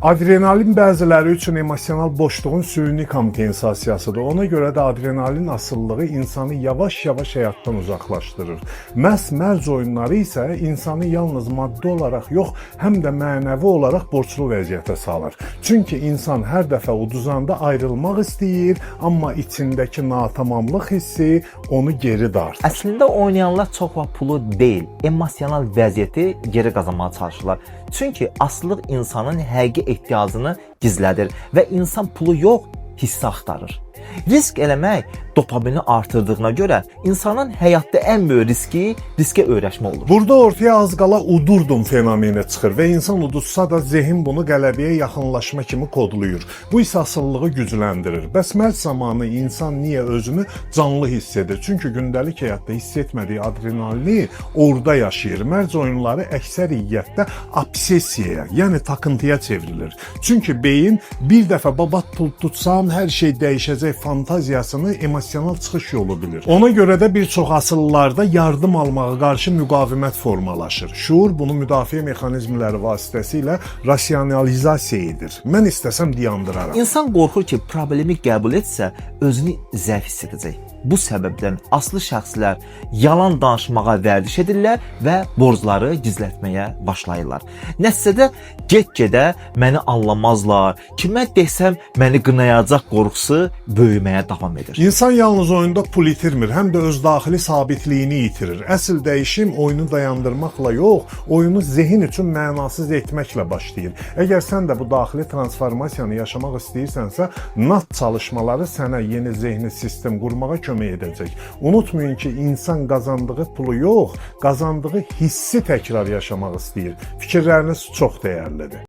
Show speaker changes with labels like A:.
A: Adrenalin bəziləri üçün emosional boşluğun süni kompensasiyasıdır. Ona görə də adrenalin asılılığı insanı yavaş-yavaş həyatdan uzaqlaşdırır. Məhz mərc oyunları isə insanı yalnız maddi olaraq yox, həm də mənəvi olaraq borclu vəziyyətə salır. Çünki insan hər dəfə uduzanda ayrılmaq istəyir, amma içindəki natamamlıq hissi onu geri dartır.
B: Əslində oynayanlar çox vaxt pulu deyil, emosional vəziyyəti geri qazanmağa çalışırlar. Çünki asılılıq insanın həqiqi ehtiyacını gizlədir və insan pulu yox, hissi axtarır. Risk eləmək dopamini artırdığına görə insanın həyatda ən böyük riskə öyrəşmə olur.
A: Burada ortaya az qala udurdum fenomeni çıxır və insan uduzsa da zehin bunu qələbəyə yaxınlaşma kimi kodluyur. Bu isə asılılığı gücləndirir. Bəs mərc zamanı insan niyə özünü canlı hiss edir? Çünki gündəlik həyatda hiss etmədiyi adrenalini orada yaşayır. Mərc oyunları əksəriyyətdə obsessiyaya, yəni takıntıya çevrilir. Çünki beyin bir dəfə babat pul tutsam hər şey dəyişəcək fantaziyasını emosional çıxış yolu bilir. Ona görə də bir çox asıllarda yardım almağa qarşı müqavimət formalaşır. Şuur bunu müdafiə mexanizmləri vasitəsilə rasionalizasiya edir. Mən istəsəm dayandıraram.
B: İnsan qorxur ki, problemi qəbul etsə, özünü zəif hiss edəcək. Bu səbəbdən aslı şəxslər yalan danışmağa vərdiş edirlər və borcları gizlətməyə başlayırlar. Nəticədə get-gedə məni anlamazlar, kimə desəm məni qınayacaq qorxusu böyüməyə davam edir.
A: İnsan yalnız oyunda pul itirmir, həm də öz daxili sabitliyini itirir. Əsl dəyişim oyunu dayandırmaqla yox, oyunu zehin üçün mənasız etməklə başlayır. Əgər sən də bu daxili transformasiyanı yaşamaq istəyirsənsə, NAT çalışmaları sənə yeni zehni sistem qurmağa kömək edəcək. Unutmayın ki, insan qazandığı pulu yox, qazandığı hissi təkrar yaşamaq istəyir. Fikirləriniz çox dəyərlidir.